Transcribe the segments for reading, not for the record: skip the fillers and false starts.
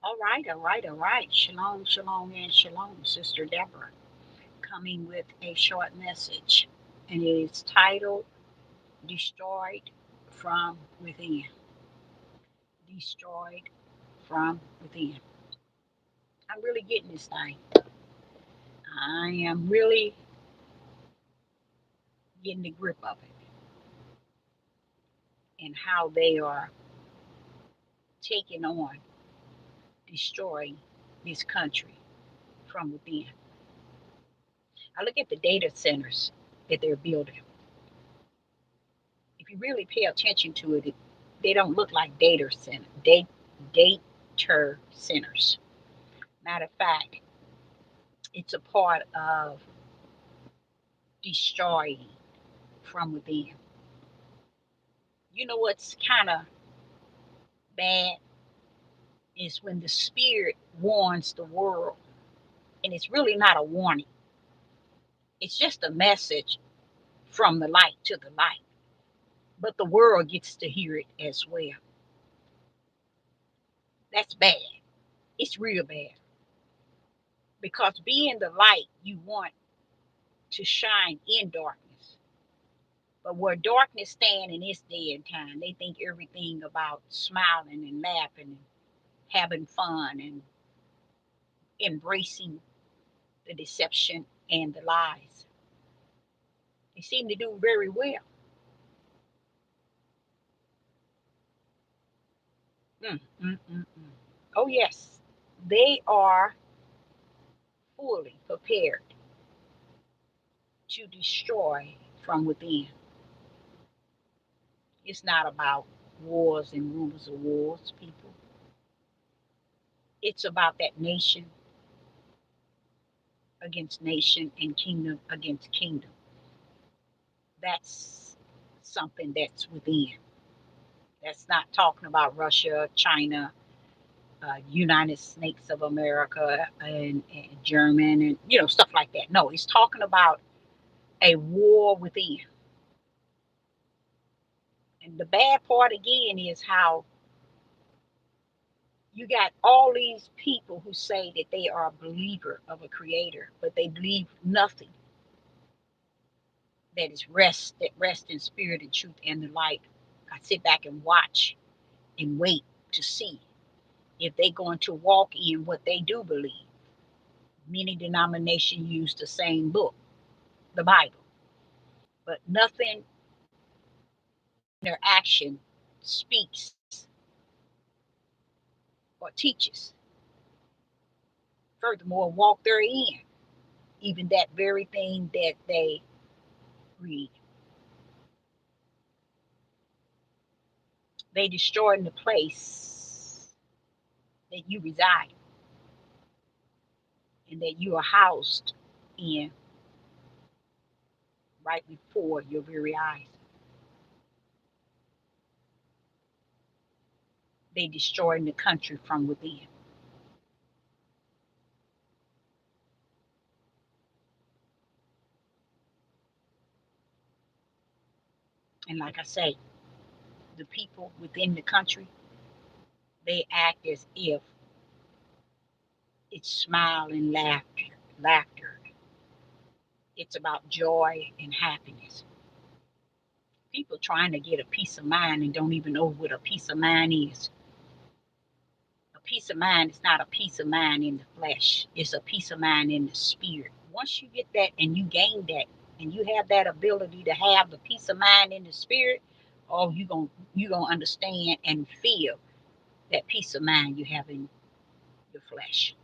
All right. Shalom, shalom, and shalom, Sister Deborah, coming with a short message, and it is titled Destroyed from Within. Destroyed from Within. I'm really getting this thing. I am really getting the grip of it and how they are taking on, destroying this country from within. I look at the data centers that they're building. If you really pay attention to it, they don't look like data centers. Matter of fact, it's a part of destroying from within. You know what's kind of bad is when the spirit warns the world, and it's really not a warning. It's just a message from the light to the light, but the world gets to hear it as well. That's bad. It's real bad because being the light, you want to shine in darkness. But where darkness stand in this day and time, they think everything about smiling and laughing and having fun and embracing the deception and the lies. They seem to do very well. Mm, mm, mm, mm. Oh, yes, they are fully prepared to destroy from within. It's not about wars and rumors of wars, people. It's about that nation against nation and kingdom against kingdom. That's something that's within. That's not talking about Russia, China, United States of America, and German, and stuff like that. No, it's talking about a war within. And the bad part again is how you got all these people who say that they are a believer of a creator, but they believe nothing that rest in spirit and truth and the light. I sit back and watch and wait to see if they're going to walk in what they do believe. Many denominations use the same book, the Bible, but nothing in their action speaks or teaches. Furthermore, walk therein, even that very thing that they read. They destroy the place that you reside and that you are housed in right before your very eyes. They destroy the country from within. And like I say, the people within the country, they act as if it's smile and laughter. It's about joy and happiness. People trying to get a peace of mind and don't even know what a peace of mind is. A peace of mind is not a peace of mind in the flesh. It's a peace of mind in the spirit. Once you get that and you gain that and you have that ability to have the peace of mind in the spirit, oh, you gonna understand and feel that peace of mind you have in your flesh.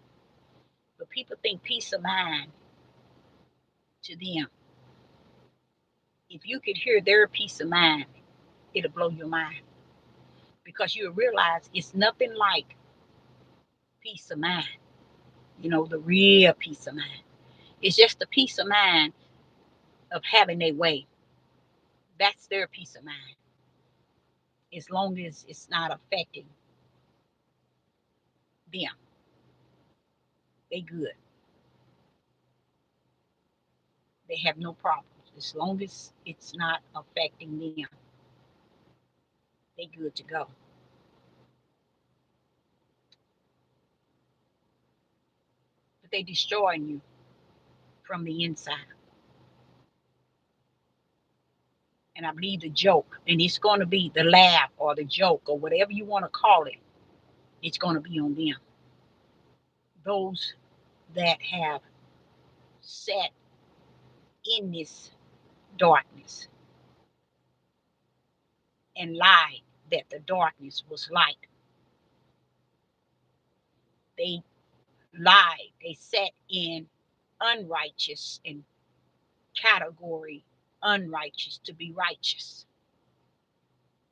But people think peace of mind to them. If you could hear their peace of mind, it'll blow your mind because you'll realize it's nothing like peace of mind. The real peace of mind. It's just the peace of mind of having their way. That's their peace of mind. As long as it's not affecting them, they good. They have no problems. As long as it's not affecting them, they good to go. but they're destroying you from the inside. And I believe the joke, and it's going to be the laugh or the joke or whatever you want to call it, it's going to be on them. Those that have sat in this darkness and lied that the darkness was light. They lied. They sat in unrighteous and category unrighteous to be righteous.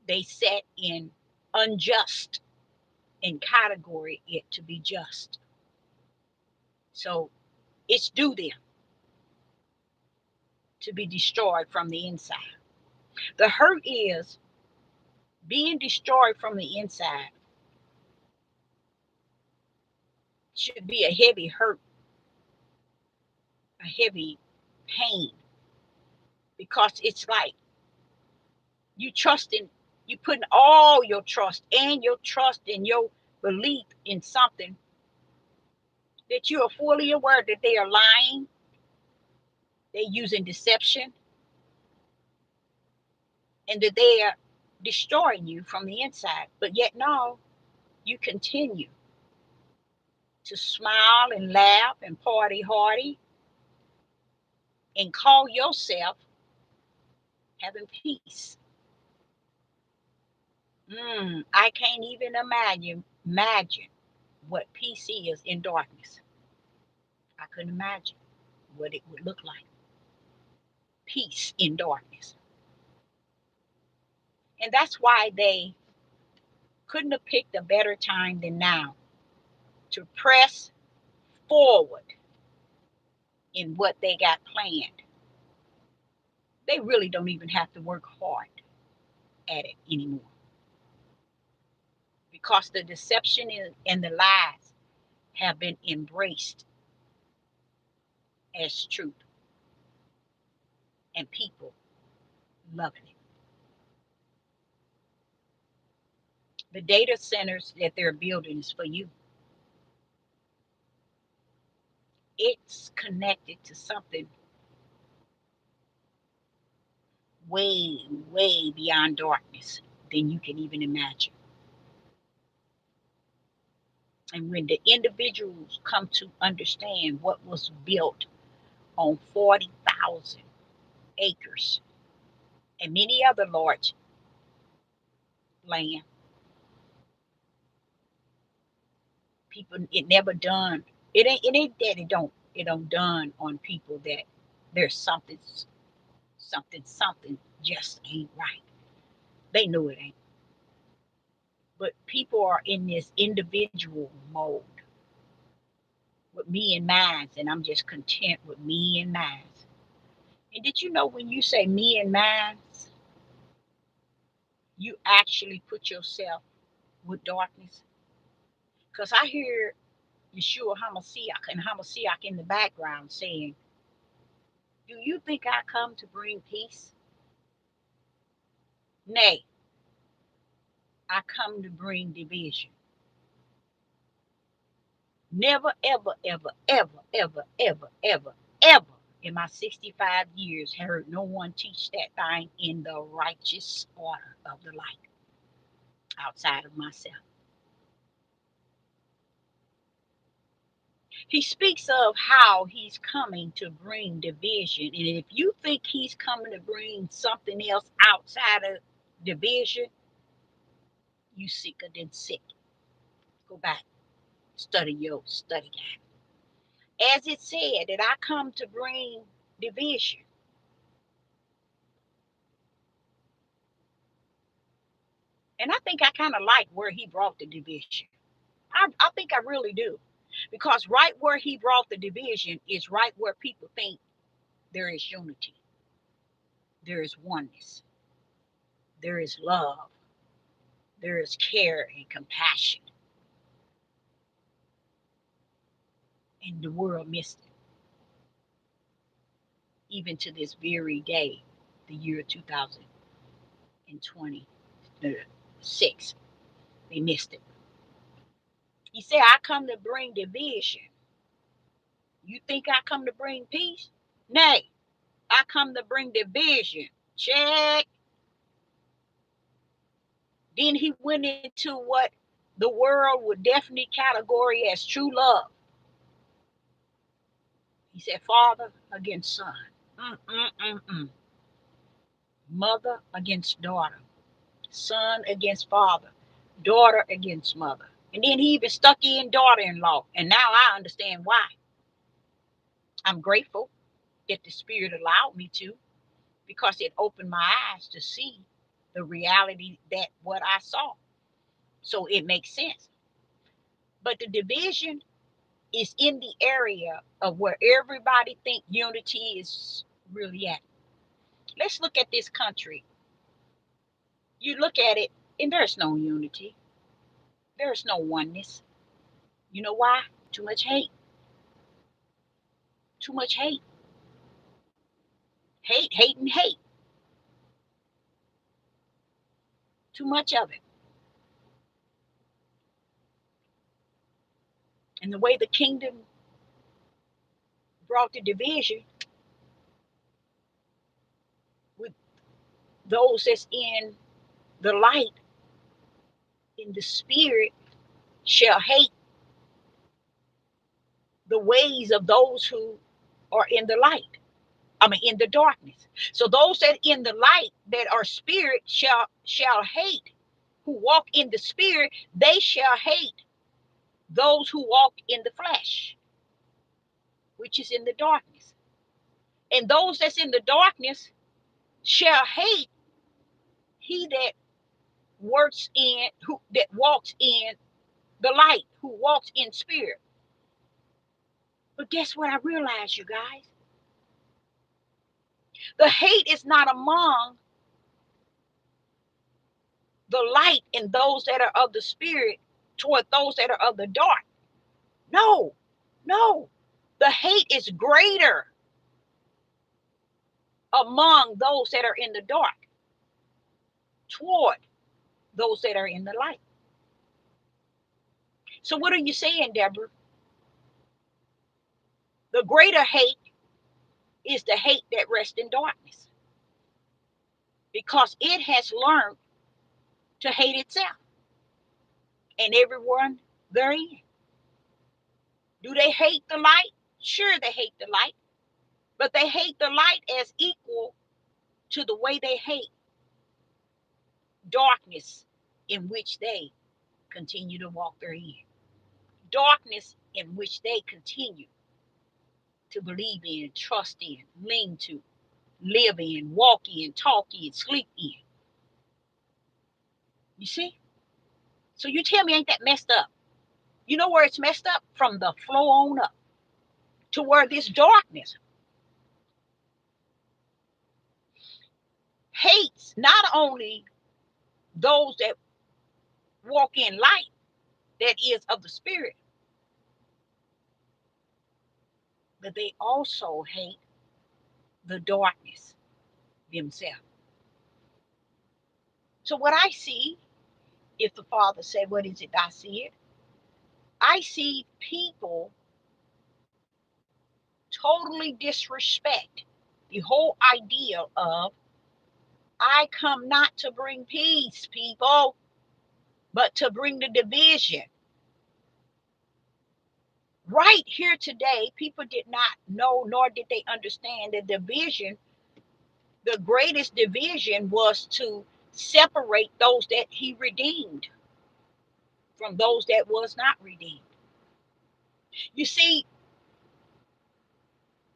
They sat in unjust and category it to be just. So it's due them to be destroyed from the inside. The hurt is being destroyed from the inside should be a heavy hurt, a heavy pain, because it's like you trusting, you putting all your trust and your belief in something that you are fully aware that they are lying, they're using deception, and that they are destroying you from the inside. But yet, no, you continue to smile and laugh and party hardy and call yourself having peace. I can't even imagine what peace is in darkness. I couldn't imagine what it would look like. Peace in darkness. And that's why they couldn't have picked a better time than now to press forward in what they got planned. They really don't even have to work hard at it anymore, because the deception and the lies have been embraced as truth, and people loving it. The data centers that they're building is for you. It's connected to something way, way beyond darkness than you can even imagine. And when the individuals come to understand what was built on 40,000 acres and many other large land, people, it never done. It ain't that it don't done on people that there's something just ain't right. They know it ain't. But people are in this individual mode with me and mine, and I'm just content with me and mine. And did you know when you say me and mine, you actually put yourself with darkness? Because I hear Yeshua HaMashiach and HaMashiach in the background saying, do you think I come to bring peace? Nay, I come to bring division. Never, ever, ever, ever, ever, ever, ever, ever in my 65 years heard no one teach that thing in the righteous order of the light outside of myself. He speaks of how he's coming to bring division. And if you think he's coming to bring something else outside of division, you sicker than sick. Go back, study your study guide. As it said that I come to bring division. And I think I kind of like where he brought the division. I think I really do. Because right where he brought the division is right where people think there is unity, there is oneness, there is love, there is care and compassion. And the world missed it. Even to this very day, the year 2026, they missed it. He said, I come to bring division. You think I come to bring peace? Nay, I come to bring division. Check. Then he went into what the world would definitely category as true love. He said, father against son. Mm-mm-mm-mm. Mother against daughter. Son against father. Daughter against mother. And then he even stuck in daughter-in-law. And now I understand why. I'm grateful that the Spirit allowed me to, because it opened my eyes to see the reality that what I saw. So it makes sense. But the division is in the area of where everybody think unity is really at. Let's look at this country. You look at it and there's no unity. There's no oneness. You know why? Too much hate. Too much hate. Hate, hate, and hate. Too much of it. And the way the kingdom brought the division with those that's in the light, in the spirit, shall hate the ways of those who are in the light. I mean, in the darkness. So those that in the light that are spirit shall hate, who walk in the spirit, they shall hate those who walk in the flesh, which is in the darkness. And those that's in the darkness shall hate he that works in, who that walks in the light, who walks in spirit. But guess what I realized, you guys? The hate is not among the light and those that are of the spirit toward those that are of the dark. No, no. The hate is greater among those that are in the dark toward those that are in the light. So what are you saying, Deborah? The greater hate is the hate that rests in darkness, because it has learned to hate itself and everyone therein. Do they hate the light? Sure, they hate the light, but they hate the light as equal to the way they hate darkness in which they continue to walk therein. Darkness in which they continue to believe in, trust in, lean to, live in, walk in, talk in, sleep in. You see? So you tell me, ain't that messed up? You know where it's messed up? From the flow on up to where this darkness hates not only those that walk in light, that is of the spirit, but they also hate the darkness themselves. So what I see, if the Father said, what is it I see it? I see people totally disrespect the whole idea of, I come not to bring peace, people, but to bring the division. Right here today, people did not know, nor did they understand the division. The greatest division was to separate those that he redeemed from those that was not redeemed. You see,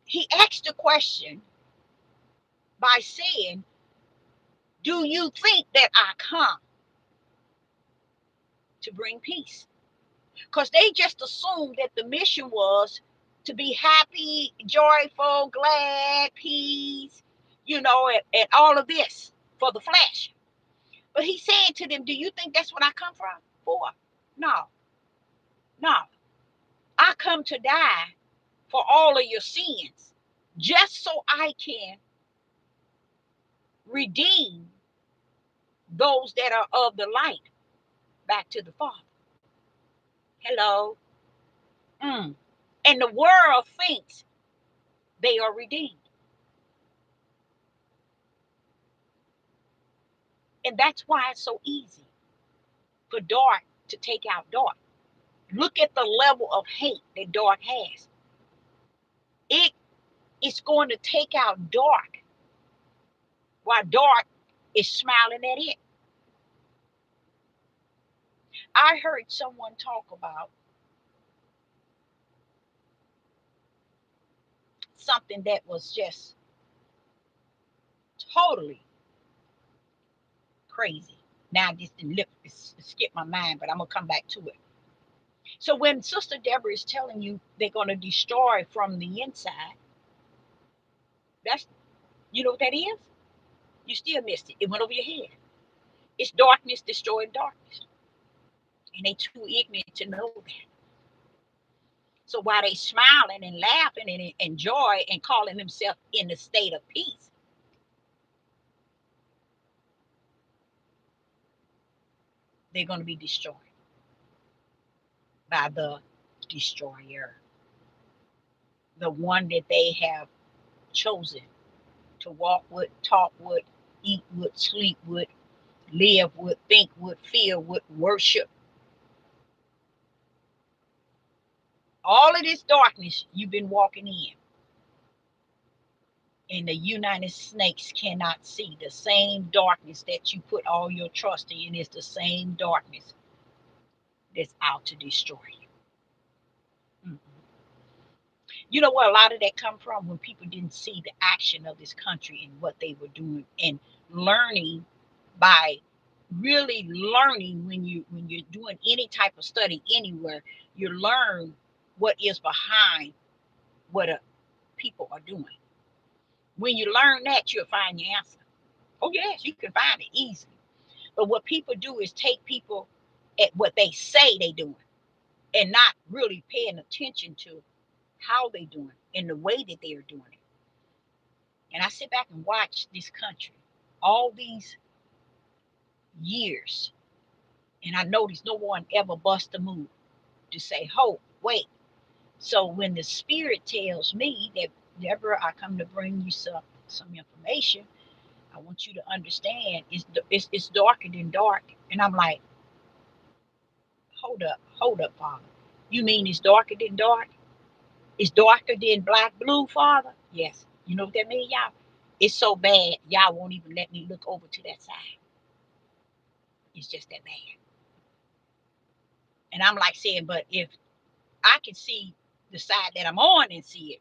he asked the question by saying, do you think that I come to bring peace? Because they just assumed that the mission was to be happy, joyful, glad, peace, and all of this for the flesh. But he's saying to them, do you think that's what I come from for? No, no. I come to die for all of your sins, just so I can redeem those that are of the light back to the Father. Hello. And the world thinks they are redeemed. And that's why it's so easy for dark to take out dark. Look at the level of hate that dark has. It is going to take out dark while dark is smiling at it. I heard someone talk about something that was just totally crazy. Now this didn't skip my mind, but I'm gonna come back to it. So when Sister Deborah is telling you they're gonna destroy from the inside, that's, you know what that is? You still missed it. It went over your head. It's darkness destroying darkness. And they too ignorant to know that. So while they smiling and laughing and enjoy and calling themselves in the state of peace, they're going to be destroyed by the destroyer, the one that they have chosen to walk with, talk with, eat with, sleep with, live with, think with, feel with, worship. All of this darkness you've been walking in, and the United Snakes cannot see. The same darkness that you put all your trust in is the same darkness that's out to destroy you. Mm-hmm. You know where a lot of that come from? When people didn't see the action of this country and what they were doing, and learning by really learning. When you're doing any type of study anywhere, you learn what is behind what people are doing. When you learn that, you'll find your answer. Oh yes, you can find it easily. But what people do is take people at what they say they doing and not really paying attention to how they doing and the way that they are doing it. And I sit back and watch this country all these years, and I notice no one ever bust a move to say, "Oh, wait." So when the spirit tells me that, Deborah, I come to bring you some information. I want you to understand it's darker than dark. And I'm like, hold up, Father. You mean it's darker than dark? It's darker than black blue, Father? Yes. You know what that means, y'all? It's so bad, y'all won't even let me look over to that side. It's just that bad. And I'm like saying, but if I can see the side that I'm on and see it,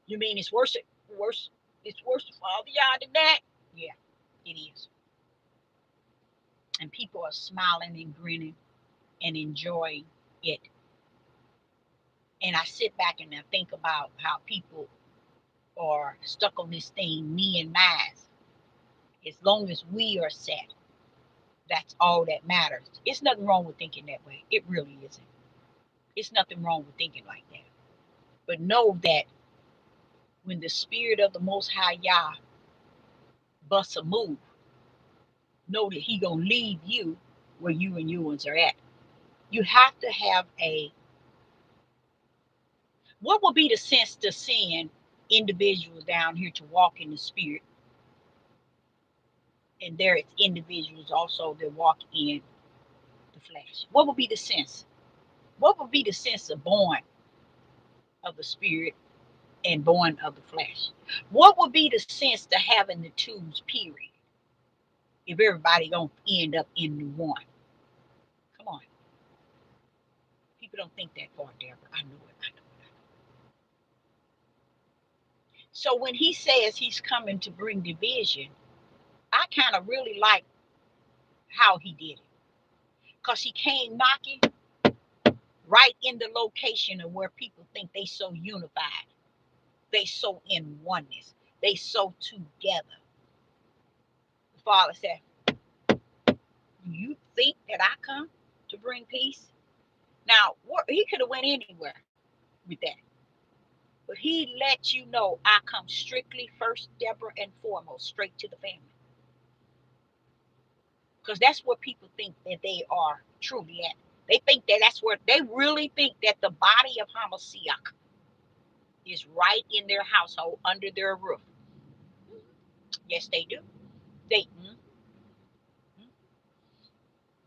you mean it's worse, it's worse for all the y'all than that? Yeah, it is. And people are smiling and grinning and enjoying it. And I sit back and I think about how people are stuck on this thing, me and mine. As long as we are set, that's all that matters. It's nothing wrong with thinking that way. It really isn't. It's nothing wrong with thinking like that. But know that when the spirit of the Most High Yah busts a move, know that he gonna leave you where you and yours are at. You have to have a, what would be the sense to send individuals down here to walk in the spirit, and there is individuals also that walk in the flesh? What would be the sense? What would be the sense of born of the spirit and born of the flesh? What would be the sense to having the twos, period, if everybody gonna end up in the one? Come on. People don't think that far, Deborah. I know it. I know it. So when he says he's coming to bring division, I kind of really like how he did it. Because he came knocking right in the location of where people think they so unified. They so in oneness. They so together. The Father said, do you think that I come to bring peace? Now, he could have went anywhere with that. But he let you know I come strictly first, Deborah, and foremost, straight to the family. Because that's where people think that they are truly at. They think that that's where they really think that the body of Hamashiach is right in their household, under their roof. Yes, they do. They.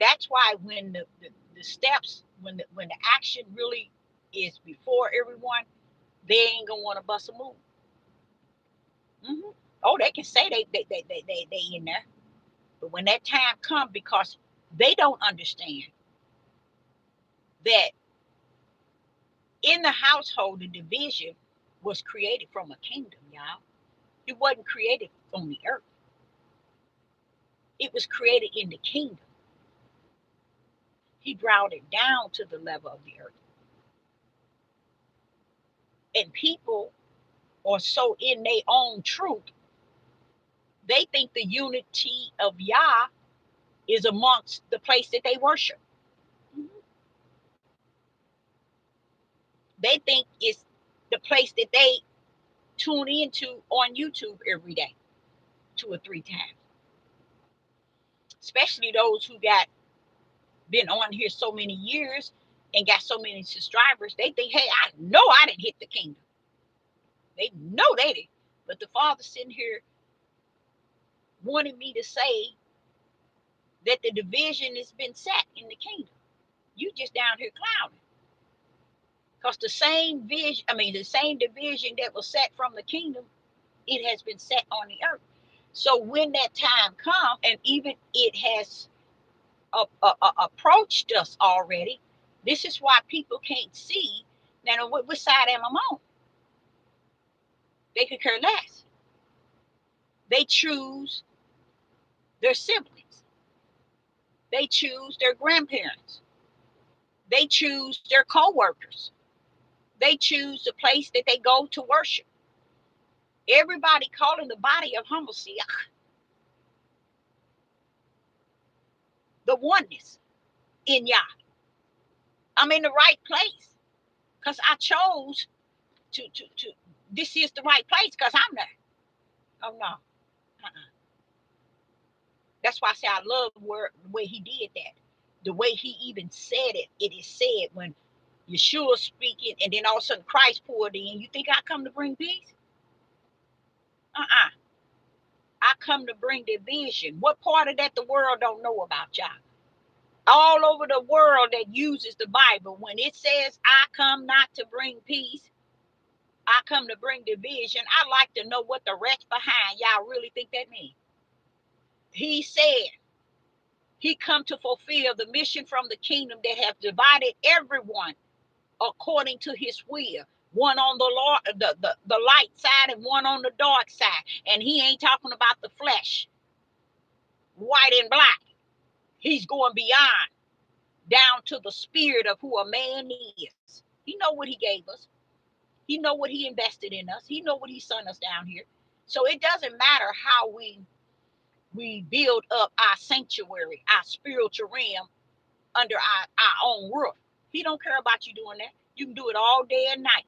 That's why when the steps, when the action really is before everyone, they ain't gonna want to bust a move. Oh, they can say they in there, but when that time comes, because they don't understand that in the household, the division was created from a kingdom, y'all. It wasn't created on the earth. It was created in the kingdom. He brought it down to the level of the earth. And people are so in their own truth, they think the unity of Yah is amongst the place that they worship. They think it's the place that they tune into on YouTube every day, 2 or 3 times. Especially those who got been on here so many years and got so many subscribers. They think, hey, I know I didn't hit the kingdom. They know they did. But the Father sitting here wanted me to say that the division has been set in the kingdom. You just down here clouding. Because the same the same division that was set from the kingdom, it has been set on the earth. So when that time comes, and even it has approached us already, this is why people can't see now which side am I on. They could care less. They choose their siblings. They choose their grandparents. They choose their co-workers. They choose the place that they go to worship. Everybody calling the body of Hamashiach the oneness in Yah. I'm in the right place because I chose to this is the right place because I'm there. Oh no. That's why I say I love the way he did that. The way he even said it. It is said when Yeshua speaking and then all of a sudden Christ poured in. You think I come to bring peace? I come to bring division. What part of that the world don't know about, y'all? All over the world that uses the Bible, when it says I come not to bring peace, I come to bring division, I like to know what the rest behind y'all really think that means. He said he come to fulfill the mission from the kingdom that have divided everyone according to his will. One on the light side and one on the dark side. And he ain't talking about the flesh, white and black. He's going beyond, down to the spirit of who a man is. He know what he gave us. He know what he invested in us. He know what he sent us down here. So it doesn't matter how we build up our sanctuary, our spiritual realm under our own roof. He don't care about you doing that. You can do it all day and night.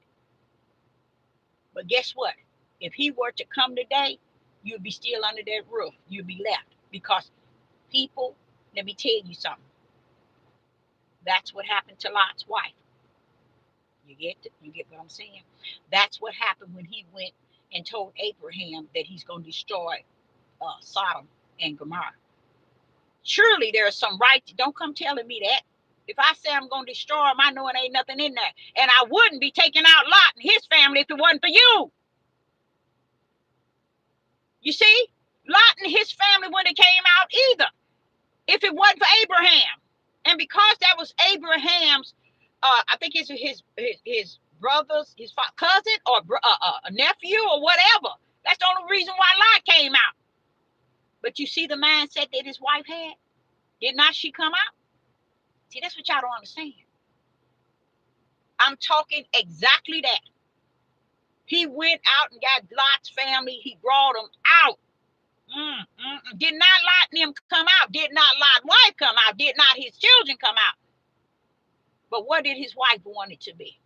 But guess what? If he were to come today, you'd be still under that roof. You'd be left because people, let me tell you something. That's what happened to Lot's wife. You get what I'm saying? That's what happened when he went and told Abraham that he's going to destroy Sodom and Gomorrah. Surely there's some right. Don't come telling me that. If I say I'm going to destroy them, I know it ain't nothing in there. And I wouldn't be taking out Lot and his family if it wasn't for you. You see? Lot and his family wouldn't have came out either if it wasn't for Abraham. And because that was Abraham's, I think it's his brother's, his cousin or a nephew or whatever. That's the only reason why Lot came out. But you see the mindset that his wife had? Did not she come out? See, that's what y'all don't understand. I'm talking exactly that. He went out and got Lot's family. He brought them out. Did not Lot and them come out. Did not Lot's wife come out. Did not his children come out. But what did his wife want it to be?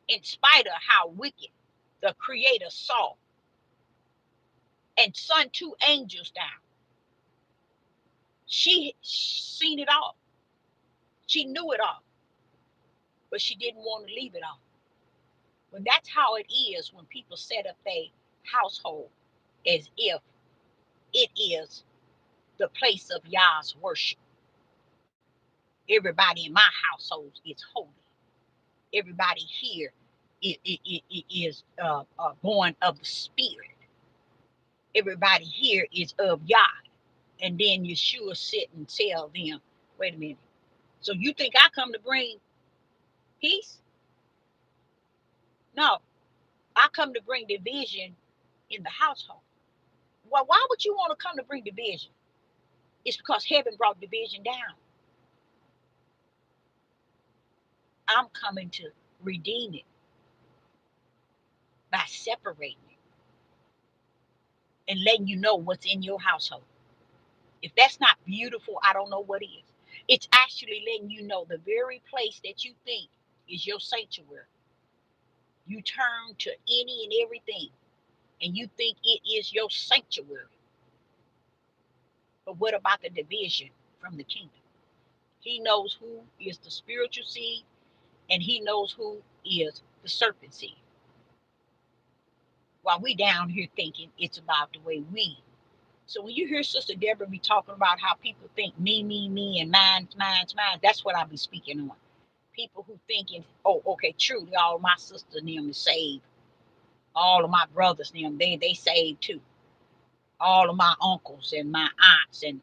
In spite of how wicked the Creator saw and sent 2 angels down. She seen it all. She knew it all. But she didn't want to leave it all. Well, that's how it is when people set up their household as if it is the place of Yah's worship. Everybody in my household is holy. Everybody here is born of the Spirit. Everybody here is of Yah. And then Yeshua sit and tell them, wait a minute. So you think I come to bring peace? No, I come to bring division in the household. Well, why would you want to come to bring division? It's because heaven brought division down. I'm coming to redeem it by separating it and letting you know what's in your household. If that's not beautiful, I don't know what is. It's actually letting you know the very place that you think is your sanctuary. You turn to any and everything, and you think it is your sanctuary. But what about the division from the kingdom? He knows who is the spiritual seed, and he knows who is the serpent seed. While we down here thinking it's about the way we. So when you hear Sister Deborah be talking about how people think me, and mine, that's what I be speaking on. People who thinking, oh, okay, truly, all of my sisters and them is saved. All of my brothers and them, they saved too. All of my uncles and my aunts and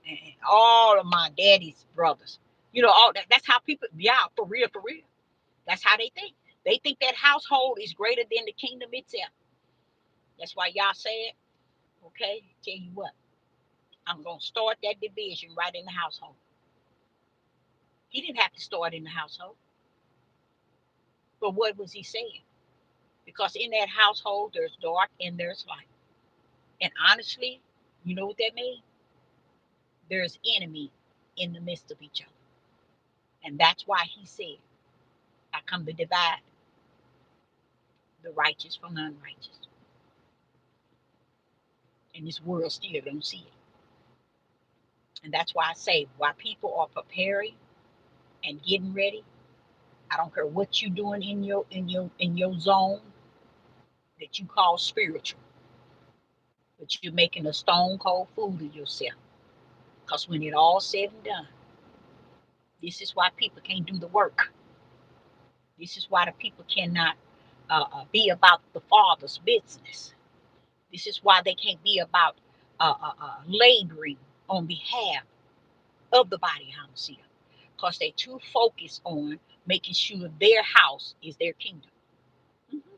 all of my daddy's brothers. You know, all that. That's how people, yeah, for real, for real. That's how they think. They think that household is greater than the kingdom itself. That's why y'all said, okay, tell you what, I'm going to start that division right in the household. He didn't have to start in the household. But what was he saying? Because in that household, there's dark and there's light. And honestly, you know what that means? There's enemy in the midst of each other. And that's why he said, I come to divide the righteous from the unrighteous. And this world still don't see it. And that's why I say, while people are preparing and getting ready, I don't care what you're doing in your zone that you call spiritual, but you're making a stone cold fool of yourself. Because when it all said and done, this is why people can't do the work. This is why the people cannot be about the Father's business. This is why they can't be about laboring on behalf of the body Hamashiach. Because they're too focused on making sure their house is their kingdom. Mm-hmm.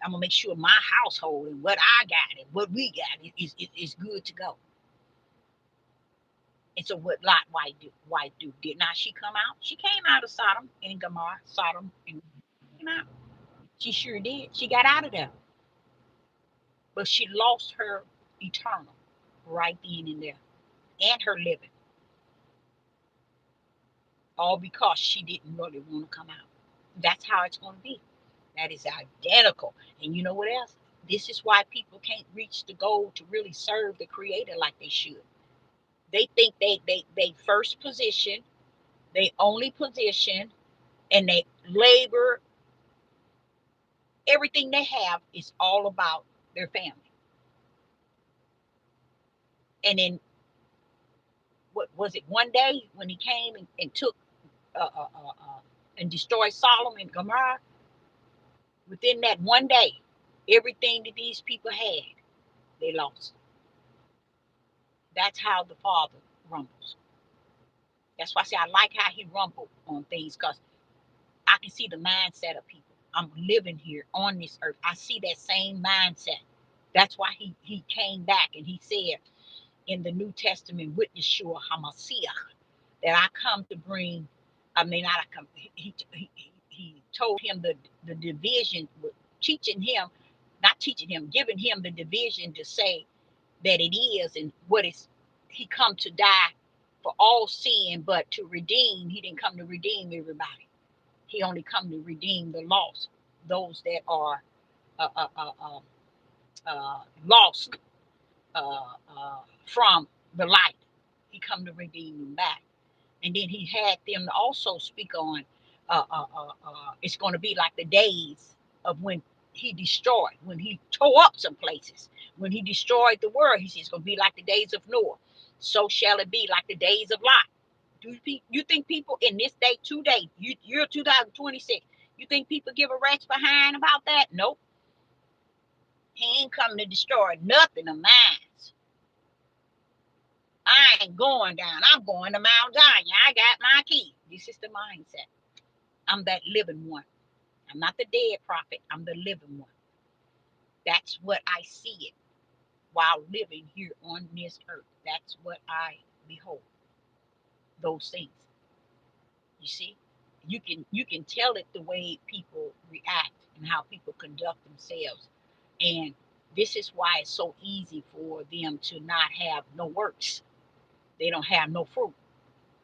I'm going to make sure my household and what I got and what we got is good to go. And so what Lot wife do? Did not she come out? She came out of Sodom and Gomorrah. Sodom and came out. She sure did. She got out of there. But she lost her eternal right then and there. And her living. All because she didn't really want to come out. That's how it's going to be. That is identical. And you know what else? This is why people can't reach the goal to really serve the Creator like they should. They think they first position, they only position, and they labor. Everything they have is all about their family. And then, what was it? One day when he came and took and destroyed Sodom and Gomorrah, within that one day, everything that these people had, they lost. That's how the Father rumbles. That's why I say I like how he rumbled on things, because I can see the mindset of people. I'm living here on this earth. I see that same mindset. That's why he came back and he said in the New Testament with Yeshua HaMashiach that I come to bring, I mean, not I come, he told him the division, teaching him, not teaching him, giving him the division to say that it is and what is, he come to die for all sin, but to redeem, he didn't come to redeem everybody. He only come to redeem the lost, those that are uh, uh, uh, uh, lost from the light. He come to redeem them back. And then he had them also speak on it's going to be like the days. of when he destroyed, when he tore up some places, when he destroyed the world. He says it's going to be like the days of Noah. So shall it be like the days of Lot. You think people in this day, today, year 2026, you think people give a rat's behind about that? Nope. He ain't coming to destroy nothing of mine. I ain't going down. I'm going to Mount Zion. I got my key. This is the mindset. I'm that living one. I'm not the dead prophet. I'm the living one. That's what I see it while living here on this earth. That's what I behold. Those things. You see? You can tell it the way people react and how people conduct themselves. And this is why it's so easy for them to not have no works. They don't have no fruit.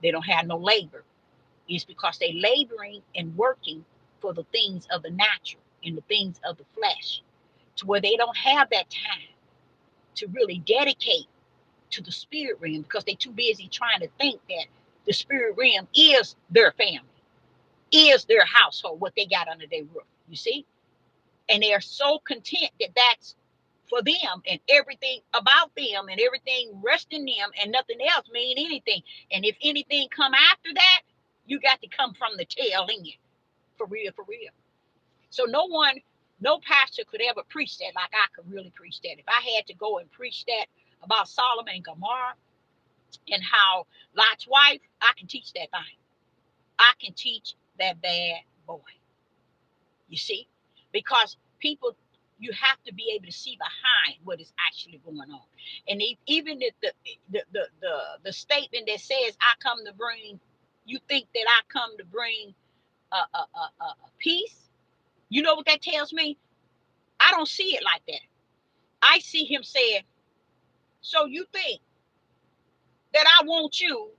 They don't have no labor. It's because they laboring and working for the things of the natural and the things of the flesh, to where they don't have that time to really dedicate to the spirit realm, because they're too busy trying to think that the spirit realm is their family, is their household, what they got under their roof. You see? And they're so content that that's for them, and everything about them and everything resting them, and nothing else mean anything. And if anything come after that, you got to come from the tail end. For real, for real. So no pastor could ever preach that like I could really preach that. If I had to go and preach that about Solomon and Gomorrah and how Lot's wife, I can teach that thing. I can teach that bad boy. You see? Because people, you have to be able to see behind what is actually going on. And even if the statement that says, I come to bring, you think that I come to bring a peace, you know what that tells me? I don't see it like that. I see him saying, so you think that I want you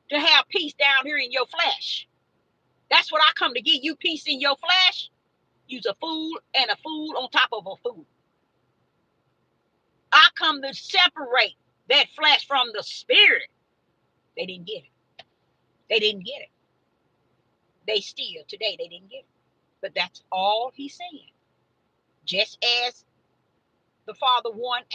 to have peace down here in your flesh? That's what I come to give you, peace in your flesh? You's a fool, and a fool on top of a fool. I come to separate that flesh from the spirit. They didn't get it. They didn't get it. They still, today, they didn't get it. But that's all he's saying. Just as the Father warned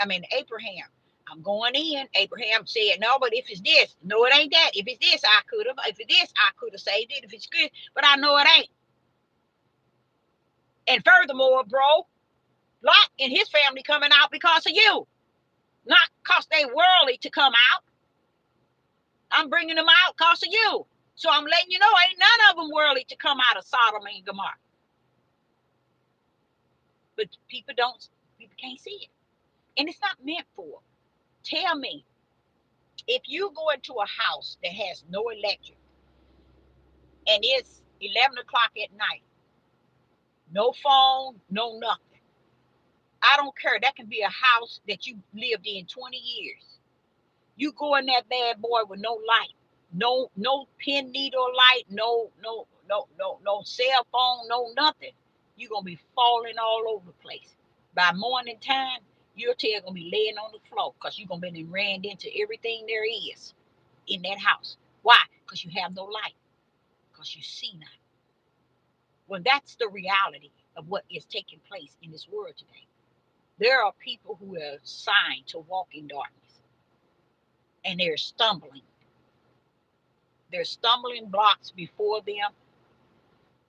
Abraham. I'm going in. Abraham said, no, but if it's this, no, it ain't that. If it's this, I could have. If it's this, I could have saved it. If it's good, but I know it ain't. And furthermore, bro, Lot and his family coming out because of you. Not because they worldly to come out. I'm bringing them out because of you. So I'm letting you know, ain't none of them worldly to come out of Sodom and Gomorrah. But people can't see it. And it's not meant for. Tell me, if you go into a house that has no electric and it's 11 o'clock at night, no phone, no nothing. I don't care. That can be a house that you lived in 20 years. You go in that bad boy with no light, no pin needle light, no cell phone, no nothing. You're gonna be falling all over the place. By morning time, your tail gonna be laying on the floor because you're gonna be ran into everything there is in that house. Why? Because you have no light. Because you see nothing. Well, that's the reality of what is taking place in this world today. There are people who are assigned to walk in darkness, and they're stumbling. There's stumbling blocks before them.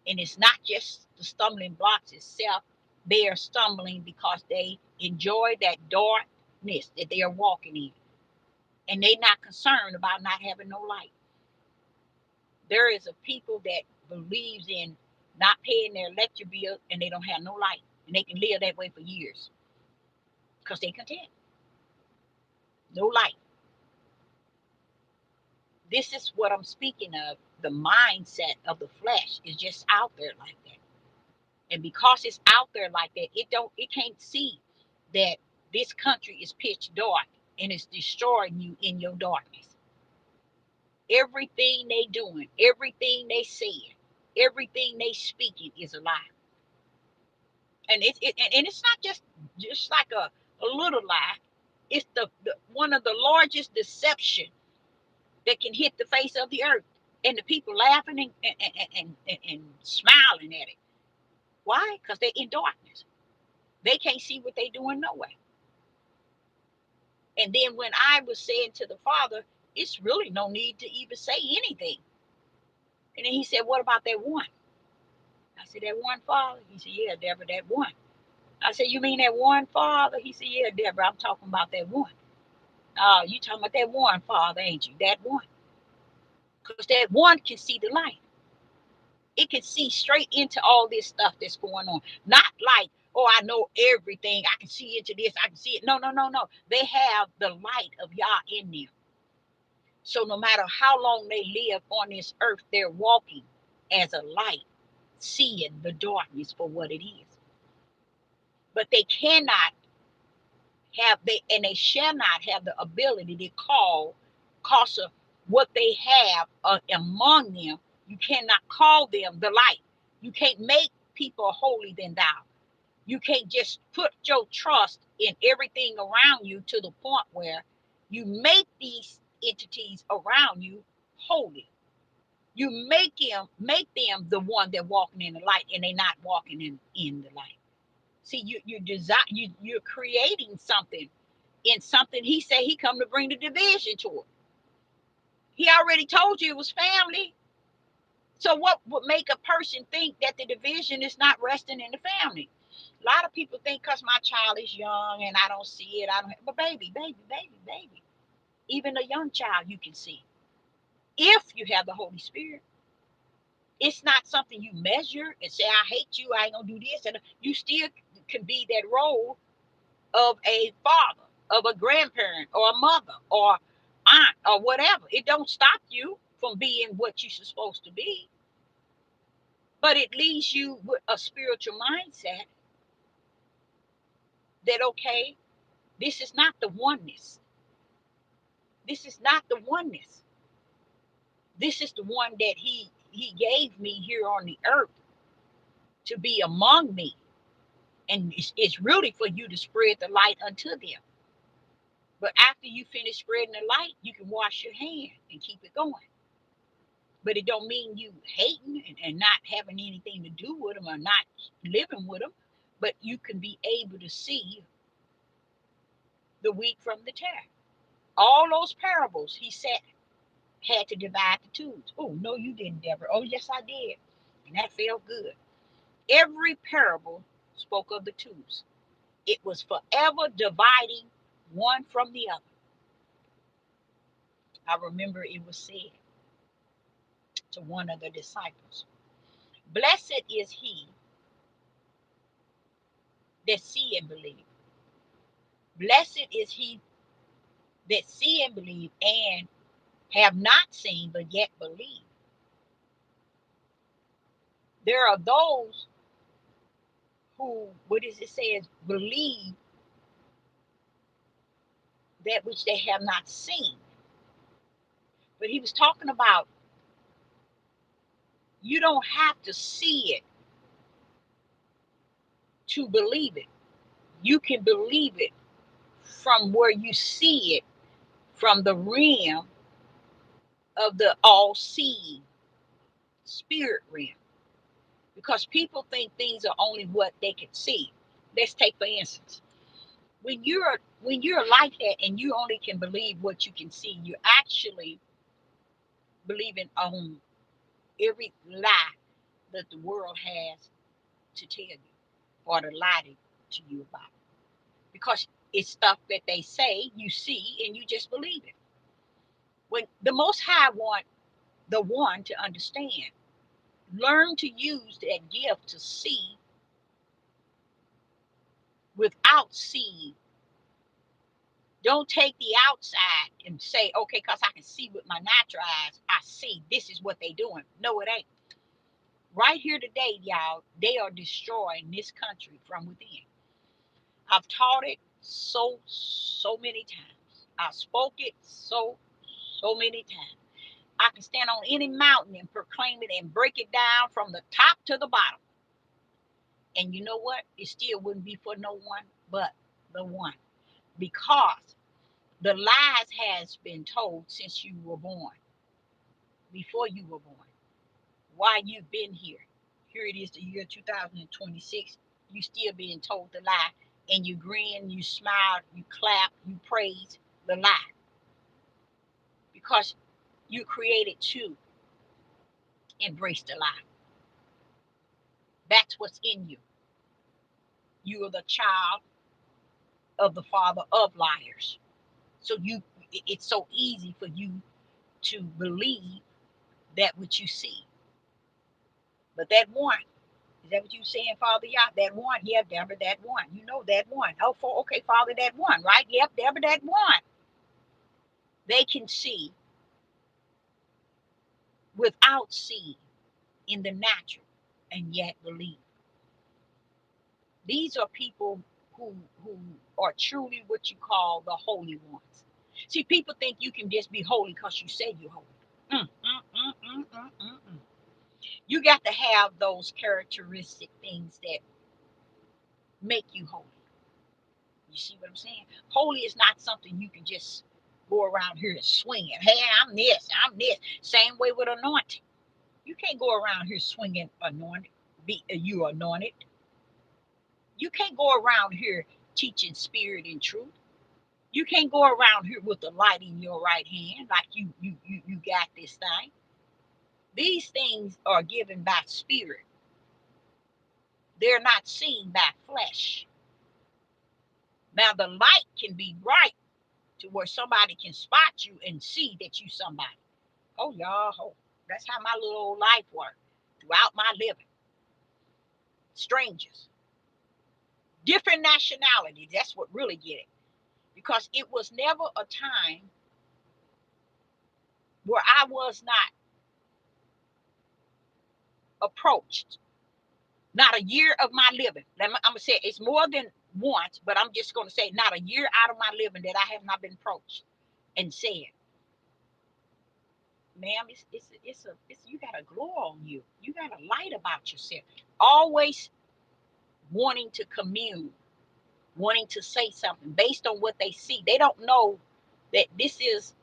And it's not just the stumbling blocks itself. They are stumbling because they enjoy that darkness that they are walking in. And they're not concerned about not having no light. There is a people that believes in not paying their electric bill and they don't have no light. And they can live that way for years. Because they're content. No light. This is what I'm speaking of. The mindset of the flesh is just out there like that. And because it's out there like that, it can't see that this country is pitch dark and it's destroying you in your darkness. Everything they doing, everything they saying, everything they speaking is a lie. And it's not just like a little lie. It's the one of the largest deception that can hit the face of the earth. And the people laughing and smiling at it. Why? Because they're in darkness. They can't see what they're doing no way. And then when I was saying to the Father, it's really no need to even say anything. And then he said, what about that one? I said, that one, Father? He said, yeah, Deborah, that one. I said, you mean that one, Father? He said, yeah, Deborah, I'm talking about that one. Oh, you talking about that one, Father, ain't you? That one. Because that one can see the light. It can see straight into all this stuff that's going on. Not like, oh, I know everything. I can see into this. I can see it. No, no, no, no. They have the light of Yah in them. So no matter how long they live on this earth, they're walking as a light, seeing the darkness for what it is. But they cannot they shall not have the ability to call cause of what they have among them. You cannot call them the light. You can't make people holy than thou. You can't just put your trust in everything around you to the point where you make these entities around you holy. You make them the one that walking in the light, and they're not walking in the light. See, you're creating something in something. He said he come to bring the division to it. He already told you it was family. So what would make a person think that the division is not resting in the family? A lot of people think because my child is young and I don't see it, I don't. But baby, even a young child you can see if you have the Holy Spirit. It's not something you measure and say, I hate you, I ain't gonna do this. And you still can be that role of a father, of a grandparent, or a mother, or aunt, or whatever. It don't stop you from being what you're supposed to be, but it leaves you with a spiritual mindset that, okay, this is not the oneness. This is not the oneness. This is the one that he gave me here on the earth to be among me. And it's really for you to spread the light unto them. But after you finish spreading the light, you can wash your hand and keep it going. But it don't mean you hating and not having anything to do with them or not living with them. But you can be able to see the wheat from the tare. All those parables he said had to divide the twos. Oh, no, you didn't, Deborah. Oh, yes, I did. And that felt good. Every parable spoke of the twos. It was forever dividing one from the other. I remember it was said to one of the disciples, blessed is he that see and believe. Blessed is he that see and believe and have not seen but yet believe. There are those who, what does it say, believe that which they have not seen. But he was talking about you don't have to see it to believe it. You can believe it from where you see it, from the realm of the all-seeing spirit realm. Because people think things are only what they can see. Let's take for instance, when you're like that and you only can believe what you can see, you're actually believing on every lie that the world has to tell you or to lie to you about. Because it's stuff that they say, you see, and you just believe it. When the Most High want the one to understand, learn to use that gift to see without seeing. Don't take the outside and say, okay, because I can see with my natural eyes, I see this is what they doing. No, it ain't. Right here today, y'all, they are destroying this country from within. I've taught it so many times. I spoke it so many times. I can stand on any mountain and proclaim it and break it down from the top to the bottom. And you know what? It still wouldn't be for no one but the one. Because the lies has been told since you were born, before you were born, while you've been here. Here it is, the year 2026. You still being told the lie. And you grin, you smile, you clap, you praise the lie. Because you created to embrace the lie. That's what's in you. You are the child of the father of liars. So it's so easy for you to believe that which you see. But that one, is that what you saying, Father? Yeah, that one. Yeah, Deborah, that one. You know that one. Oh, okay, Father, that one, right? Yep, Deborah, that one. They can see without seeing in the natural and yet believe. These are people who are truly what you call the holy ones. See, people think you can just be holy because you say you're holy. Mm, mm, mm, mm, mm, mm, mm. You got to have those characteristic things that make you holy. You see what I'm saying? Holy is not something you can just go around here and swinging. Hey, I'm this, I'm this. Same way with anointing. You can't go around here swinging anointed. You anointed. You can't go around here teaching spirit and truth. You can't go around here with the light in your right hand like you got this thing. These things are given by spirit. They're not seen by flesh. Now the light can be bright to where somebody can spot you and see that you somebody. Oh y'all, oh, that's how my little old life worked throughout my living. Strangers, different nationality. That's what really get it, because it was never a time where I was not approached. Not a year of my living. I'm gonna say it's more than once, but I'm just gonna say not a year out of my living that I have not been approached and said, "Ma'am, it's you got a glow on you. You got a light about yourself." Always wanting to commune, wanting to say something based on what they see. They don't know that this is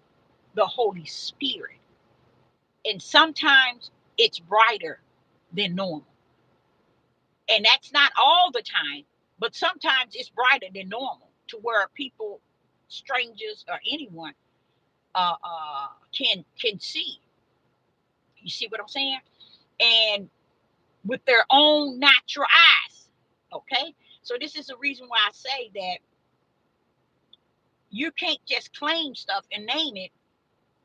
the Holy Spirit, and sometimes it's brighter than normal. And that's not all the time, but sometimes it's brighter than normal to where people, strangers or anyone, can see. You see what I'm saying? And with their own natural eyes. Okay, so this is the reason why I say that you can't just claim stuff and name it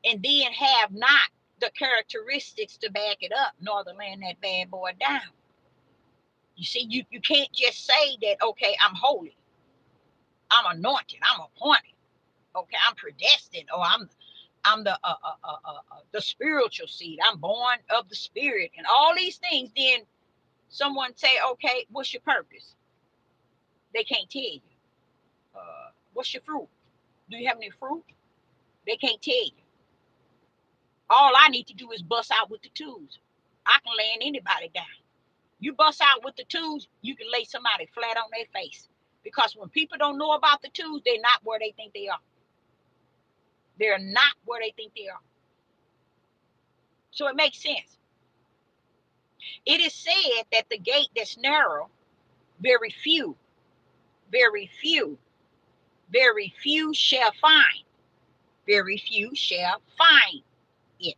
and then have not the characteristics to back it up, nor to land that bad boy down. You see, you can't just say that, okay, I'm holy, I'm anointed, I'm appointed, okay, I'm predestined, or I'm the spiritual seed, I'm born of the spirit, and all these things. Then someone say, okay, what's your purpose? They can't tell you. What's your fruit? Do you have any fruit? They can't tell you. All I need to do is bust out with the tools. I can land anybody down. You bust out with the tools, you can lay somebody flat on their face. Because when people don't know about the tools, they're not where they think they are. They're not where they think they are. So it makes sense. It is said that the gate that's narrow, very few, very few, very few shall find. Very few shall find it.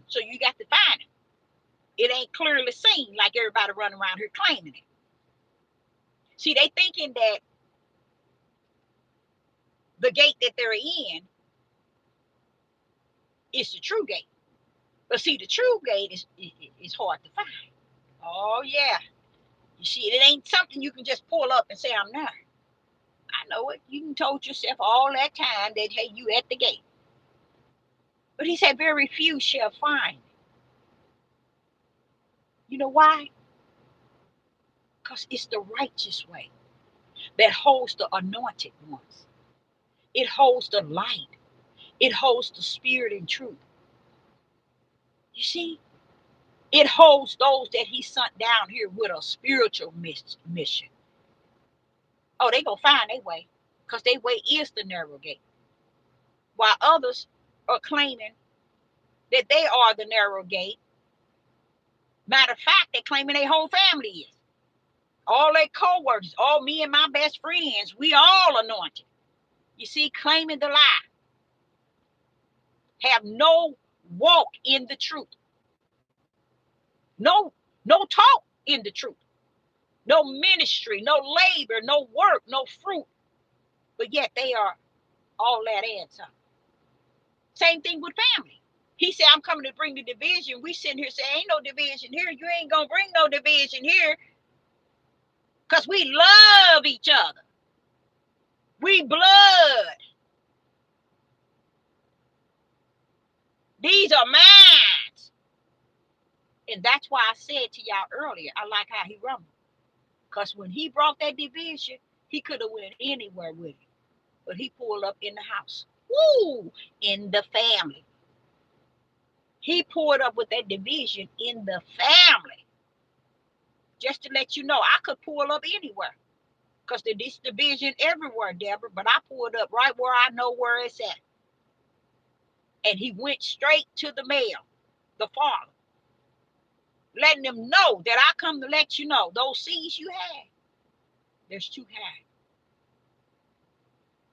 So you got to find it. It ain't clearly seen like everybody running around here claiming it. See, they thinking that the gate that they're in is the true gate. But see, the true gate is hard to find. Oh yeah. You see, it ain't something you can just pull up and say, I'm there. I know it. You can told yourself all that time that, hey, you at the gate. But he said, very few shall find. You know why? Because it's the righteous way that holds the anointed ones. It holds the light. It holds the spirit and truth. You see, it holds those that he sent down here with a spiritual mission. Oh, they gonna find their way, because their way is the narrow gate. While others are claiming that they are the narrow gate Matter of fact, they claiming their whole family is. All their co-workers, all me and my best friends, we all anointed. You see, claiming the lie. Have no walk in the truth. No, no talk in the truth. No ministry, no labor, no work, no fruit. But yet they are all that adds up. Same thing with family. He said, I'm coming to bring the division. We sitting here saying, ain't no division here. You ain't going to bring no division here because we love each other. We blood. These are minds. And that's why I said to y'all earlier, I like how he rumbled. Because when he brought that division, he could have went anywhere with it. But he pulled up in the house. Woo! In the family. He pulled up with that division in the family. Just to let you know, I could pull up anywhere. Because there's division everywhere, Deborah. But I pulled up right where I know where it's at. And he went straight to the male, the father. Letting them know that I come to let you know those seeds you had, there's two halves.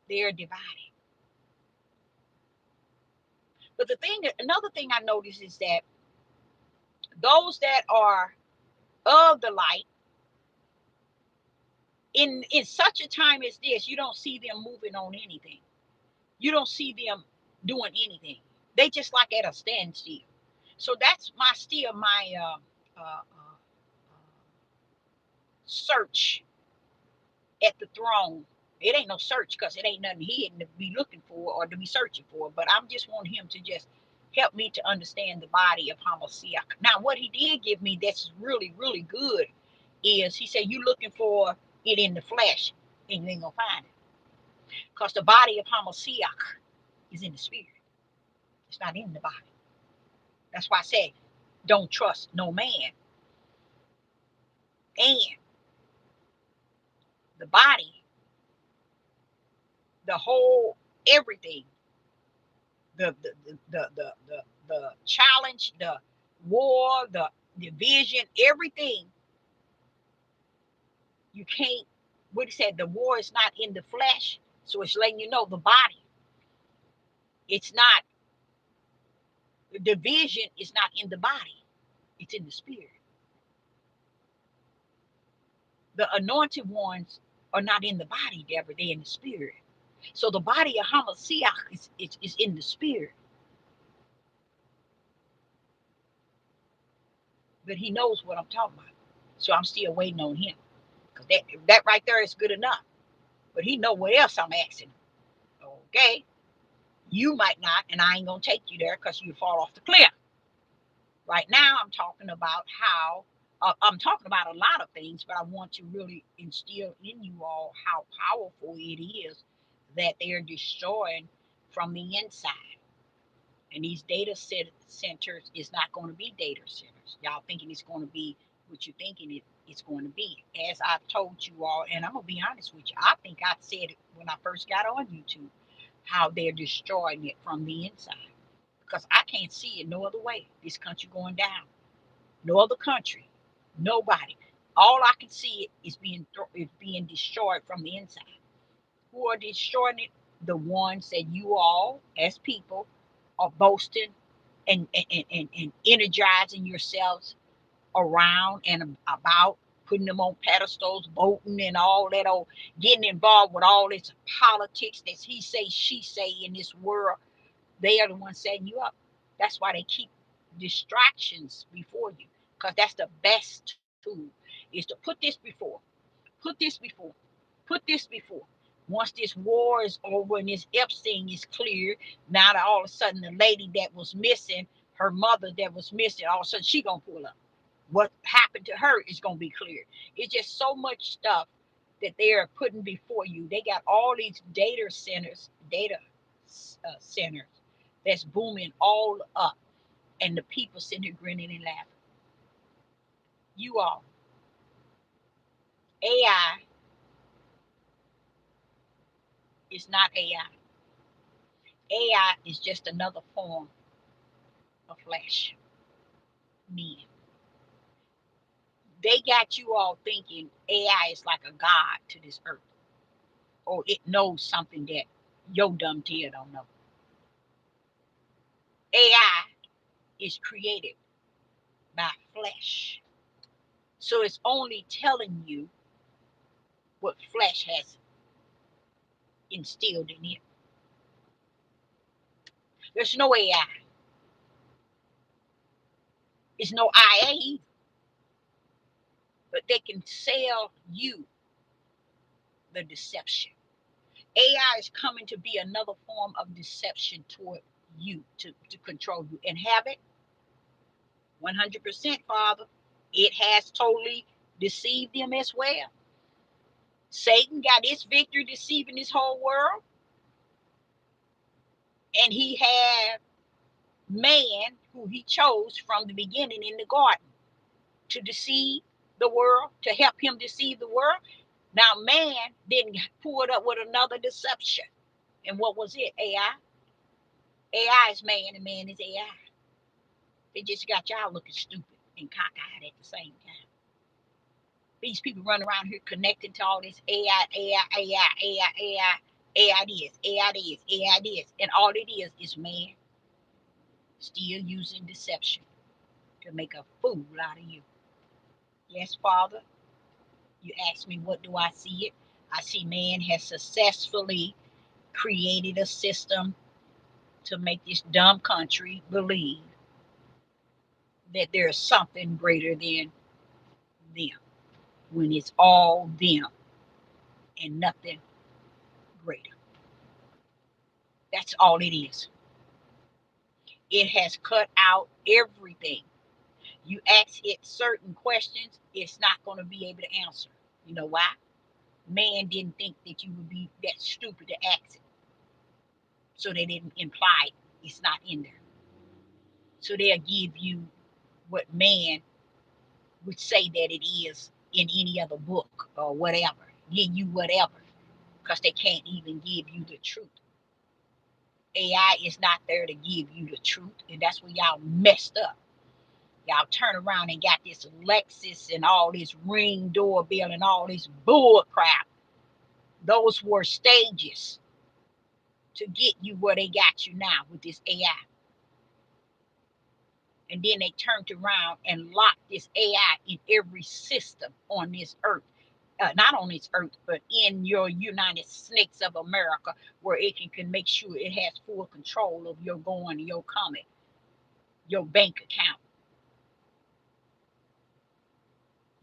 They're divided. But another thing I noticed is that those that are of the light, in such a time as this, you don't see them moving on anything. You don't see them doing anything. They just like at a standstill. So that's my search at the throne. It ain't no search because it ain't nothing hidden to be looking for or to be searching for. But I'm just wanting him to just help me to understand the body of Hamashiach. Now, what he did give me that's really, really good is he said, you looking for it in the flesh and you ain't going to find it. Because the body of Hamashiach is in the spirit. It's not in the body. That's why I said, don't trust no man. And the body, the whole, everything, the challenge, the war, the division, everything. You can't, what he said, the war is not in the flesh. So it's letting you know the body. It's not, the division is not in the body. It's in the spirit. The anointed ones are not in the body, Deborah. They're in the spirit. So the body of Hamashiach is in the spirit. But he knows what I'm talking about. So I'm still waiting on him. Because that right there is good enough. But he know what else I'm asking. Okay? You might not, and I ain't going to take you there because you fall off the cliff. Right now, I'm talking about how, I'm talking about a lot of things, but I want to really instill in you all how powerful it is that they're destroying from the inside. And these data centers is not going to be data centers. Y'all thinking it's going to be what you thinking it's going to be. As I've told you all, and I'm going to be honest with you, I think I said it when I first got on YouTube, how they're destroying it from the inside. Because I can't see it no other way. This country going down. No other country. Nobody. All I can see is being destroyed from the inside. Who are destroying it? The ones that you all, as people, are boasting and energizing yourselves around and about, putting them on pedestals, voting and all that old, getting involved with all this politics that he say, she say in this world. They are the ones setting you up. That's why they keep distractions before you, because that's the best tool, is to put this before, put this before, put this before. Once this war is over and this Epstein is cleared, now that all of a sudden the lady that was missing, her mother that was missing, all of a sudden she gonna pull up. What happened to her is gonna be cleared. It's just so much stuff that they are putting before you. They got all these data centers that's booming all up, and the people sitting here grinning and laughing. You all, AI is not AI. AI is just another form of flesh, men. They got you all thinking AI is like a god to this earth, or it knows something that your dumb tail don't know. AI is created by flesh. So it's only telling you what flesh has instilled in it. There's no AI. It's no IA either. But they can sell you the deception. AI is coming to be another form of deception toward you to control you and have it 100%, Father. It has totally deceived them as well. Satan got his victory deceiving this whole world, and he had man who he chose from the beginning in the garden to deceive the world, to help him deceive the world. Now man then pulled up with another deception. And what was it? AI. AI is man and man is AI. They just got y'all looking stupid and cockeyed at the same time. These people run around here connecting to all this AI, AI, AI, AI, AI, AI this, AI this, AI this. And all it is man still using deception to make a fool out of you. Yes, Father, you ask me, what do I see it? I see man has successfully created a system to make this dumb country believe that there's something greater than them when it's all them and nothing greater. That's all it is. It has cut out everything. You ask it certain questions, it's not going to be able to answer. You know why? Man didn't think that you would be that stupid to ask it. So they didn't imply it. It's not in there. So they'll give you what man would say that it is in any other book or whatever. Give you whatever. Because they can't even give you the truth. AI is not there to give you the truth. And that's where y'all messed up. Y'all turn around and got this Lexus and all this Ring doorbell and all this bull crap. Those were stages to get you where they got you now with this AI. And then they turned around and locked this AI in every system on this earth. Not on this earth, but in your United States of America, where it can make sure it has full control of your going and your coming, your bank account,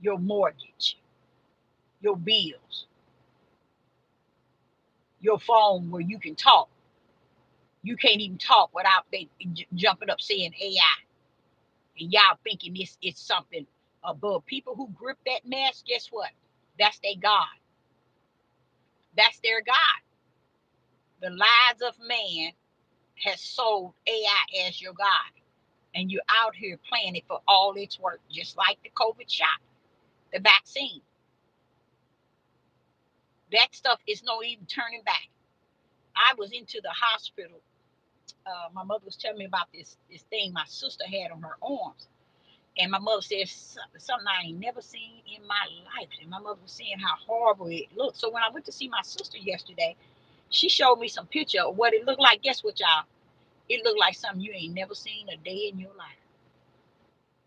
your mortgage, your bills, your phone where you can talk. You can't even talk without they jumping up saying AI. And y'all thinking this is something above. People who grip that mess, guess what? That's their God. That's their God. The lies of man has sold AI as your God. And you're out here playing it for all it's worth, just like the COVID shot, the vaccine. That stuff is no even turning back. I was into the hospital. My mother was telling me about this thing my sister had on her arms. And my mother said something I ain't never seen in my life. And my mother was saying how horrible it looked. So when I went to see my sister yesterday, she showed me some picture of what it looked like. Guess what, y'all? It looked like something you ain't never seen a day in your life.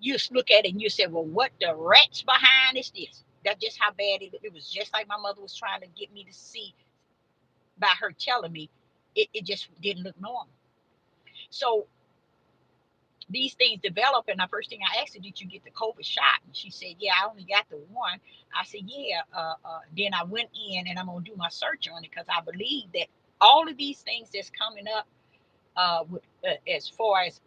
You just look at it and you say, well, what the rat's behind is this? That's just how bad it looked. It was just like my mother was trying to get me to see by her telling me. It just didn't look normal. So these things develop, and the first thing I asked her, did you get the COVID shot? And she said, yeah, I only got the one. I said, yeah. Then I went in and I'm gonna do my search on it because I believe that all of these things that's coming up as far as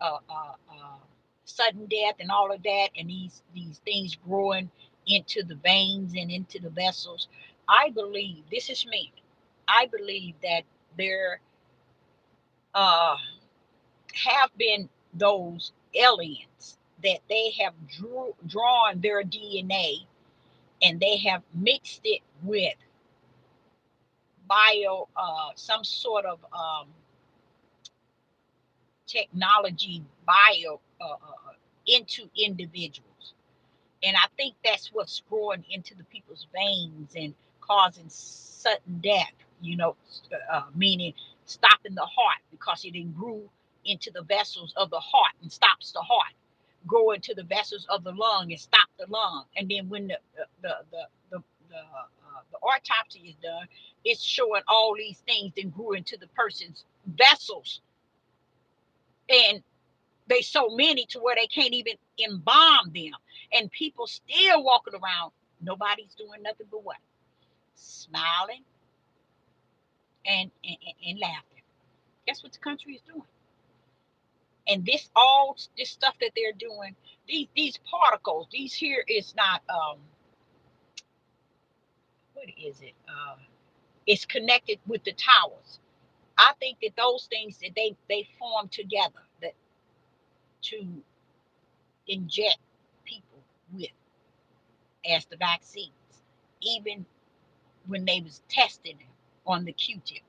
sudden death and all of that, and these things growing into the veins and into the vessels, I believe, this is me, I believe that there uh, have been those aliens that they have drawn their DNA and they have mixed it with some sort of technology into individuals. And I think that's what's growing into the people's veins and causing sudden death, meaning stopping the heart because it then grew into the vessels of the heart and stops the heart, grow into the vessels of the lung and stop the lung. And then when the autopsy is done, it's showing all these things then grew into the person's vessels. And they so many to where they can't even embalm them. And people still walking around, nobody's doing nothing but what? Smiling and laughing. That's what the country is doing. And this stuff that they're doing, these particles, these here is not what is it? It's connected with the towers. I think that those things that they form together that to inject people with as the vaccines, even when they was testing them on the Q-tip.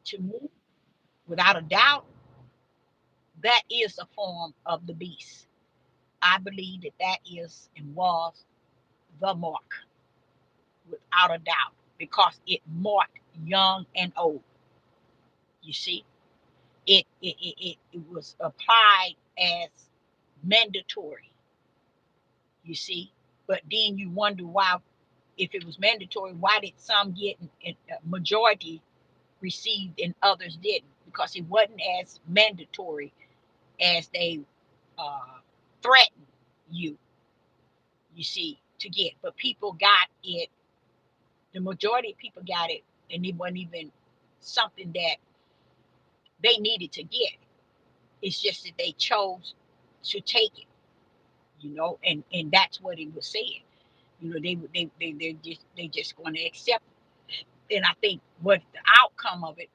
To me, without a doubt, that is a form of the beast. I believe that that is and was the mark, without a doubt, because it marked young and old. You see, it was applied as mandatory. You see, but then you wonder why, if it was mandatory, why did some get a majority received and others didn't? Because it wasn't as mandatory as they threatened you, you see, to get. But people got it, the majority of people got it, and it wasn't even something that they needed to get. It's just that they chose to take it, and that's what it was saying. They just going to accept it. And I think what the outcome of it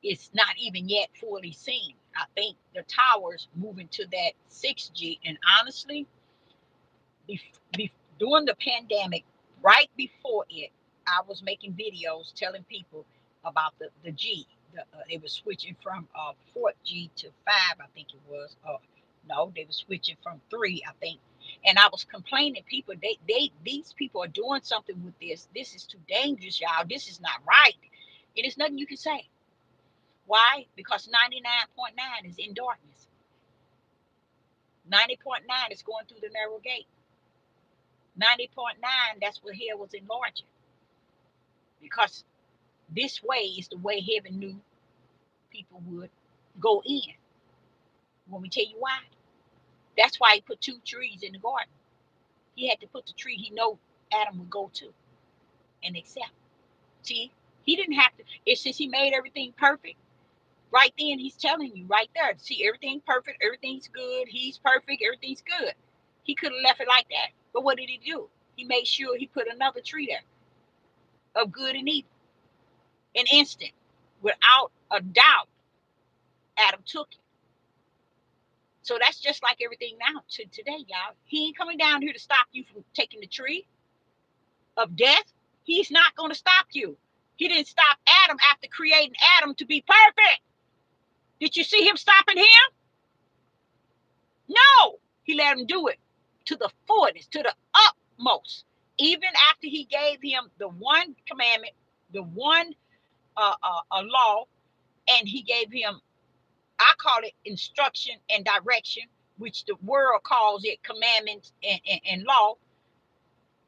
is not even yet fully seen. I think the towers moving to that 6G, and honestly, during the pandemic, right before it, I was making videos telling people about the G. They were switching from 4G to 5, I think it was. No, they were switching from 3, I think. And I was complaining, people, these people are doing something with this. This is too dangerous, y'all. This is not right. It is nothing you can say. Why? Because 99.9 is in darkness. 90.9 is going through the narrow gate. 90.9, that's where hell was enlarging. Because this way is the way heaven knew people would go in. Want me to tell you why? That's why he put 2 trees in the garden. He had to put the tree he know Adam would go to and accept. See, he didn't have to. It's since he made everything perfect. Right then, he's telling you right there. See, everything perfect, everything's good. He's perfect, everything's good. He could have left it like that. But what did he do? He made sure he put another tree there of good and evil. An instant, without a doubt, Adam took it. So that's just like everything now to today, y'all. He ain't coming down here to stop you from taking the tree of death. He's not going to stop you. He didn't stop Adam after creating Adam to be perfect. Did you see him stopping him? No. He let him do it to the fullness, to the utmost. Even after he gave him the one commandment, the one law, and he gave him, I call it instruction and direction, which the world calls it commandments and law.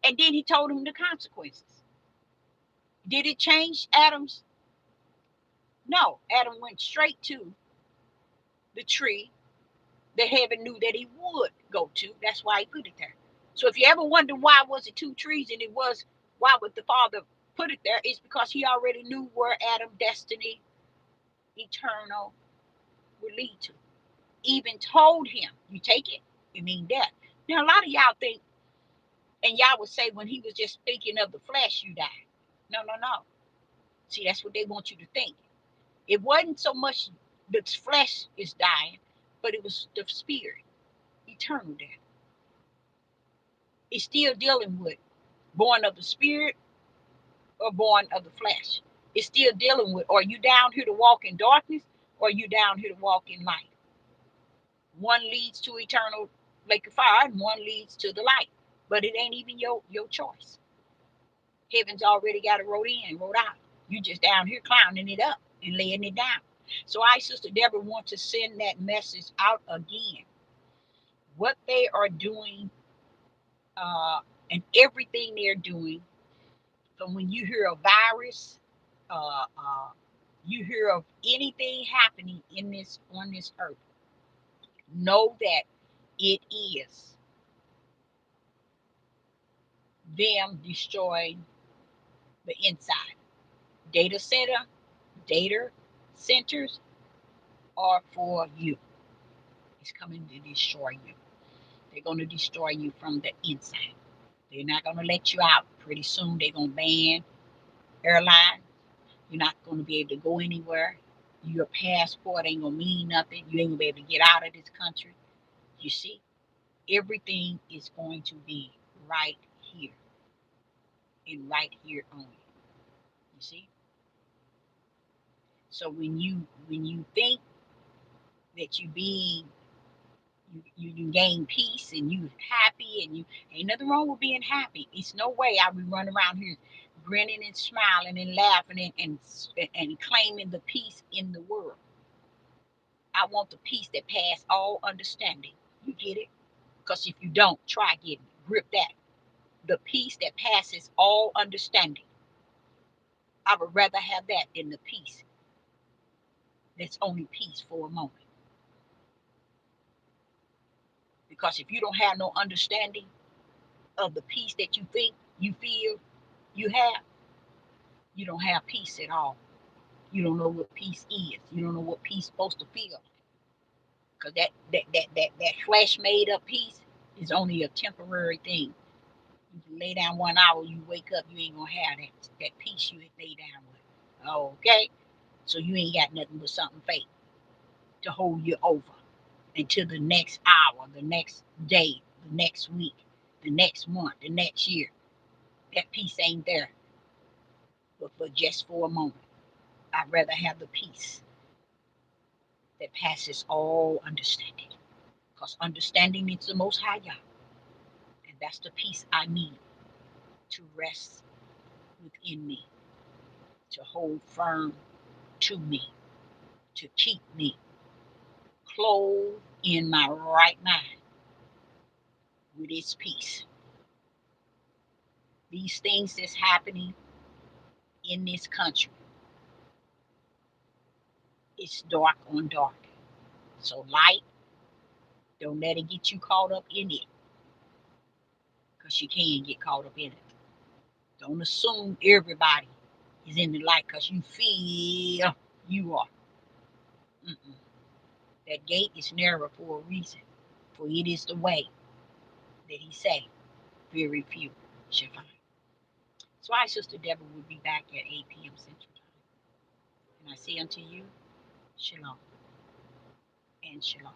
And then he told him the consequences. Did it change Adam's? No. Adam went straight to the tree that heaven knew that he would go to. That's why he put it there. So if you ever wonder why was it 2 trees and it was, why would the Father put it there? It's because he already knew where Adam's destiny eternal would lead to. Even told him, you take it, it means death. Now a lot of y'all think, and y'all would say when he was just thinking of the flesh, you died. No. See, that's what they want you to think. It wasn't so much the flesh is dying, but it was the spirit, eternal death. It's still dealing with born of the spirit or born of the flesh. It's still dealing with, are you down here to walk in darkness or are you down here to walk in light? One leads to eternal lake of fire, and one leads to the light. But it ain't even your choice. Heaven's already got it wrote in and wrote out. You just down here clowning it up and laying it down. So I, Sister Deborah, want to send that message out again. What they are doing, uh, and everything they're doing, from when you hear a virus, uh, uh, you hear of anything happening in this on this earth, know that it is them destroying the inside. Data center, data centers are for you. It's coming to destroy you. They're going to destroy you from the inside. They're not going to let you out. Pretty soon they're going to ban airlines. You're not going to be able to go anywhere. Your passport ain't going to mean nothing. You ain't going to be able to get out of this country. You see, everything is going to be right here and right here only. You see? So when you think that you can gain peace and you happy and you ain't nothing wrong with being happy. It's no way I would run around here grinning and smiling and laughing and claiming the peace in the world. I want the peace that passes all understanding. You get it? Because if you don't, try getting it. Grip that. The peace that passes all understanding. I would rather have that than the peace that's only peace for a moment. Because if you don't have no understanding of the peace that you think you feel you have, you don't have peace at all. You don't know what peace is. You don't know what peace is supposed to feel. Because that flesh made up peace is only a temporary thing. You can lay down 1 hour, you wake up, you ain't gonna have that peace you lay down with. Okay? So you ain't got nothing but something fake to hold you over until the next hour, the next day, the next week, the next month, the next year. That peace ain't there, but for just for a moment. I'd rather have the peace that passes all understanding. Because understanding is the most high God. And that's the peace I need to rest within me, to hold firm to me, to keep me clothed in my right mind with its peace. These things that's happening in this country, it's dark on dark. So light, don't let it get you caught up in it. Because you can get caught up in it. Don't assume everybody is in the light because you feel you are. Mm-mm. That gate is narrow for a reason, for it is the way that he say, very few shall find. So I, Sister Deborah, will be back at 8 p.m. Central Time. And I say unto you, Shalom and Shalom.